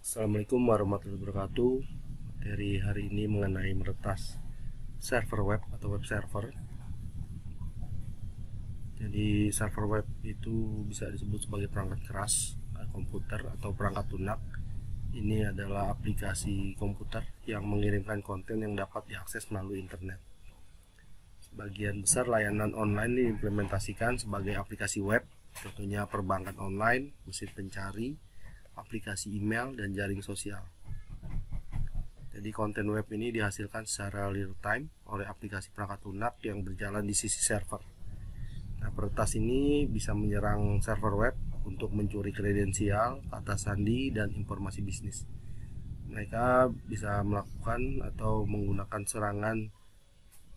Assalamualaikum warahmatullahi wabarakatuh. Materi hari ini mengenai meretas server web atau web server. Jadi server web itu bisa disebut sebagai perangkat keras komputer atau perangkat lunak. Ini adalah aplikasi komputer yang mengirimkan konten yang dapat diakses melalui internet. Sebagian besar layanan online diimplementasikan sebagai aplikasi web, contohnya perbankan online, mesin pencari, aplikasi email, dan jaring sosial. Jadi konten web ini dihasilkan secara real time oleh aplikasi perangkat lunak yang berjalan di sisi server. Nah, peretas ini bisa menyerang server web untuk mencuri kredensial, kata sandi, dan informasi bisnis. Mereka bisa melakukan atau menggunakan serangan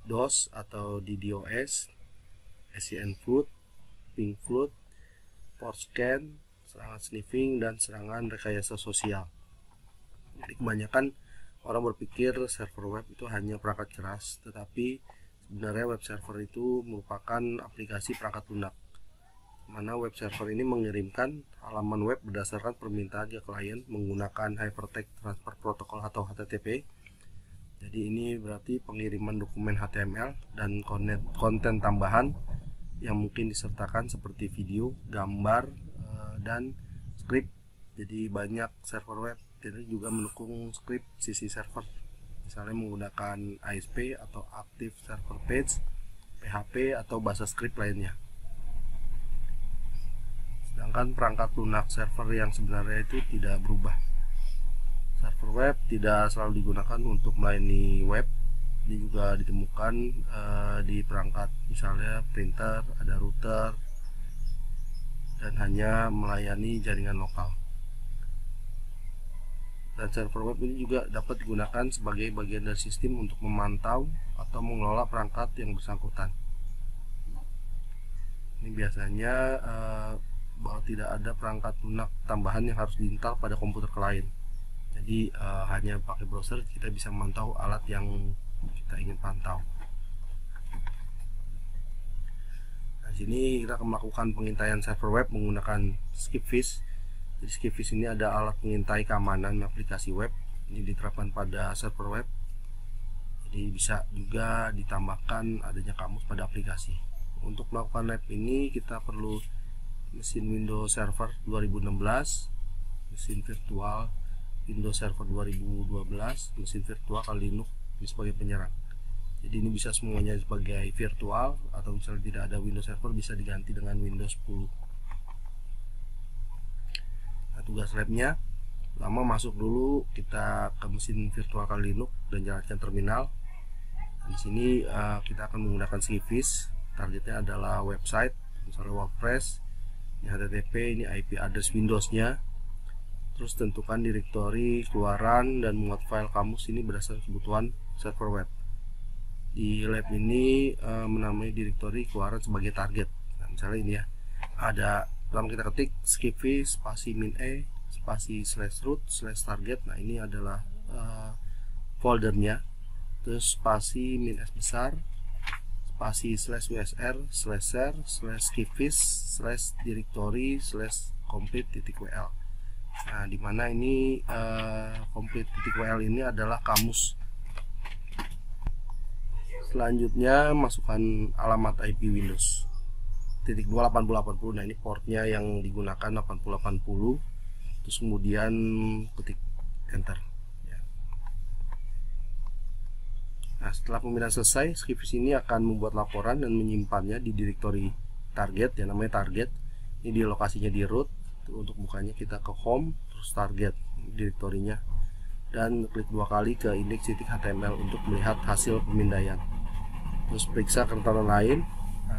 DOS atau DDoS, SCN flood, ping flood, port scan, serangan sniffing, dan serangan rekayasa sosial. Jadi kebanyakan orang berpikir server web itu hanya perangkat keras, tetapi sebenarnya web server itu merupakan aplikasi perangkat lunak, mana web server ini mengirimkan halaman web berdasarkan permintaan ke klien menggunakan Hypertext Transfer Protocol atau HTTP. Jadi ini berarti pengiriman dokumen HTML dan konten tambahan yang mungkin disertakan seperti video, gambar, dan script. Jadi banyak server web jadi juga mendukung script sisi server, misalnya menggunakan ASP atau Active Server Page, PHP, atau bahasa script lainnya. Sedangkan perangkat lunak server yang sebenarnya itu tidak berubah. Server web tidak selalu digunakan untuk melayani web. Ini juga ditemukan di perangkat misalnya printer, ada router, dan hanya melayani jaringan lokal. Dan server web ini juga dapat digunakan sebagai bagian dari sistem untuk memantau atau mengelola perangkat yang bersangkutan. Ini biasanya bahwa tidak ada perangkat lunak tambahan yang harus diinstal pada komputer klien. Jadi hanya pakai browser kita bisa memantau alat yang kita ingin pantau. Nah, sini kita akan melakukan pengintaian server web menggunakan Skipfish. Jadi Skipfish ini ada alat pengintai keamanan aplikasi web. Ini diterapkan pada server web. Jadi bisa juga ditambahkan adanya kamus pada aplikasi. Untuk melakukan lab ini kita perlu mesin Windows Server 2016, mesin virtual Windows Server 2012, mesin virtual kali Linux ini sebagai penyerang. Jadi ini bisa semuanya sebagai virtual, atau misalnya tidak ada Windows Server bisa diganti dengan Windows 10. Nah, tugas labnya pertama masuk dulu kita ke mesin virtual kali Linux dan jalankan terminal. Di sini kita akan menggunakan Skipfish. Targetnya adalah website, misalnya WordPress. Ini HTTP, ini IP address Windows-nya. Terus tentukan direktori keluaran dan muat file kamus ini berdasarkan kebutuhan server web. Di lab ini menamai direktori keluaran sebagai target. Nah, misalnya ini ya, ada pertama kita ketik Skipfish spasi min e spasi /root/target. Nah, ini adalah foldernya. Terus spasi min s besar spasi /usr/skipfish/directory/complete.wl. Nah, dimana ini complete.wl ini adalah kamus. Selanjutnya masukkan alamat IP Windows .2.8080. Nah, ini portnya yang digunakan 8080. Terus kemudian ketik enter. Nah, setelah pemilihan selesai, Skipfish ini akan membuat laporan dan menyimpannya di direktori target yang namanya target. Ini di lokasinya di root. Untuk bukanya kita ke home, terus target direktorinya, dan klik dua kali ke index.html untuk melihat hasil pemindaian. Terus periksa kerentanan lain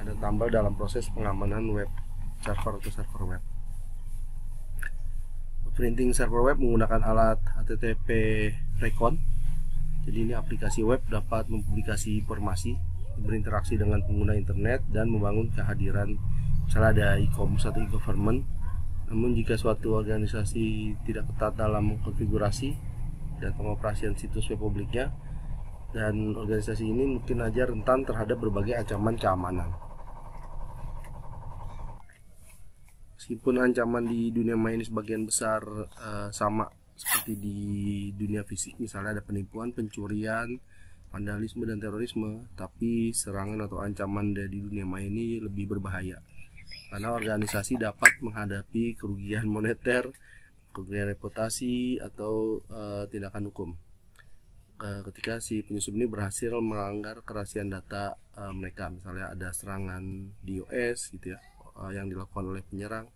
dan tambah dalam proses pengamanan web server atau server web. Printing server web menggunakan alat HTTP Recon. Jadi ini aplikasi web dapat mempublikasi informasi, berinteraksi dengan pengguna internet, dan membangun kehadiran misalnya ada e-commerce atau e-government. Namun jika suatu organisasi tidak ketat dalam konfigurasi dan pengoperasian situs web publiknya, dan organisasi ini mungkin saja rentan terhadap berbagai ancaman keamanan. Meskipun ancaman di dunia maya ini sebagian besar sama seperti di dunia fisik, misalnya ada penipuan, pencurian, vandalisme dan terorisme, tapi serangan atau ancaman dari dunia maya ini lebih berbahaya karena organisasi dapat menghadapi kerugian moneter, kerugian reputasi, atau tindakan hukum ketika si penyusup ini berhasil melanggar kerahasiaan data mereka. Misalnya ada serangan di US gitu ya, yang dilakukan oleh penyerang,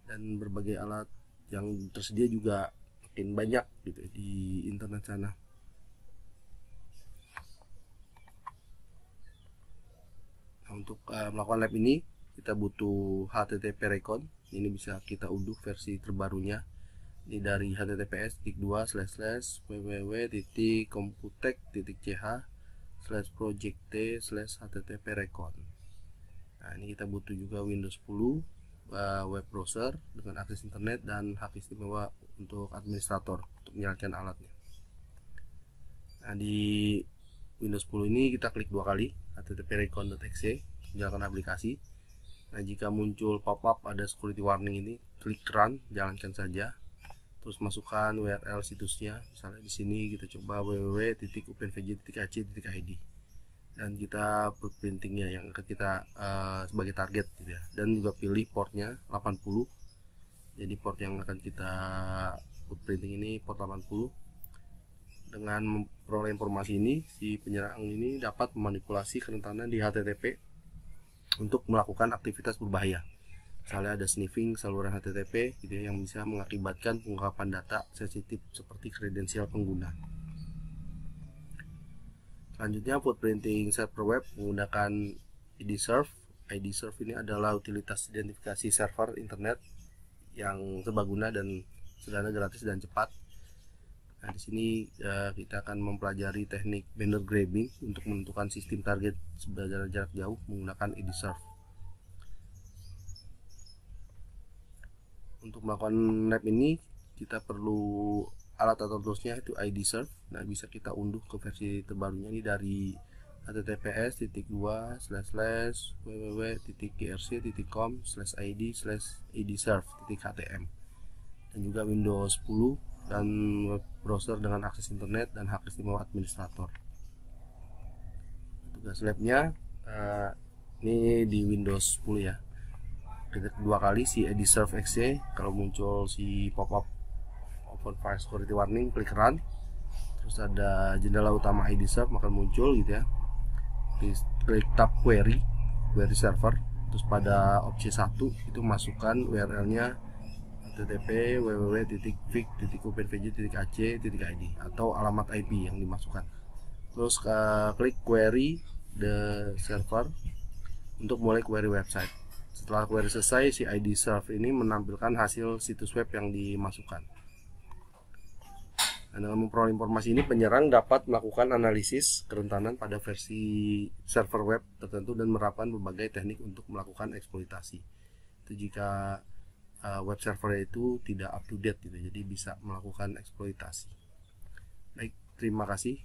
dan berbagai alat yang tersedia juga makin banyak gitu di internet sana. Nah, untuk melakukan lab ini kita butuh HTTP record. Ini bisa kita unduh versi terbarunya. Ini dari https://www.computec.ch/project/http record. Nah, ini kita butuh juga Windows 10, web browser dengan akses internet dan hak istimewa untuk administrator untuk menyalakan alatnya. Nah, di Windows 10 ini kita klik dua kali http://recon.exe, jalankan aplikasi. Nah, jika muncul pop-up ada security warning ini, klik run, jalankan saja. Terus masukkan URL situsnya. Misalnya di sini kita coba www.openvg.ac.id dan kita printingnya yang akan kita sebagai target gitu ya. Dan juga pilih portnya 80. Jadi port yang akan kita printing ini port 80. Dengan memperoleh informasi ini, si penyerang ini dapat memanipulasi kerentanan di HTTP untuk melakukan aktivitas berbahaya. Misalnya ada sniffing saluran HTTP gitu ya, yang bisa mengakibatkan pengungkapan data sensitif seperti kredensial pengguna. Selanjutnya, footprinting server web menggunakan IDserve. IDserve ini adalah utilitas identifikasi server internet yang serbaguna dan sederhana, gratis dan cepat. Nah, di sini kita akan mempelajari teknik banner grabbing untuk menentukan sistem target jarak jauh menggunakan IDserve. Untuk melakukan lab ini kita perlu alat atau toolsnya, itu IDserve. Nah, bisa kita unduh ke versi terbarunya ini dari https://www.grc.com/id/idserve.htm, dan juga Windows 10 dan web browser dengan akses internet dan hak istimewa administrator. Tugas labnya ini di Windows 10 ya. Kita dua kali si IDserve exe, kalau muncul si pop-up open file security warning, klik run. Terus ada jendela utama IDserve akan muncul gitu ya. Klik tab query server. Terus pada opsi 1 itu masukkan URL-nya http www.fig.openvg.ac.id atau alamat IP yang dimasukkan. Terus klik query the server untuk mulai query website. Setelah query selesai, si IDserve ini menampilkan hasil situs web yang dimasukkan. Dan dengan memperoleh informasi ini, penyerang dapat melakukan analisis kerentanan pada versi server web tertentu dan menerapkan berbagai teknik untuk melakukan eksploitasi. Itu jika web server itu tidak up to date gitu, jadi bisa melakukan eksploitasi. Baik, terima kasih.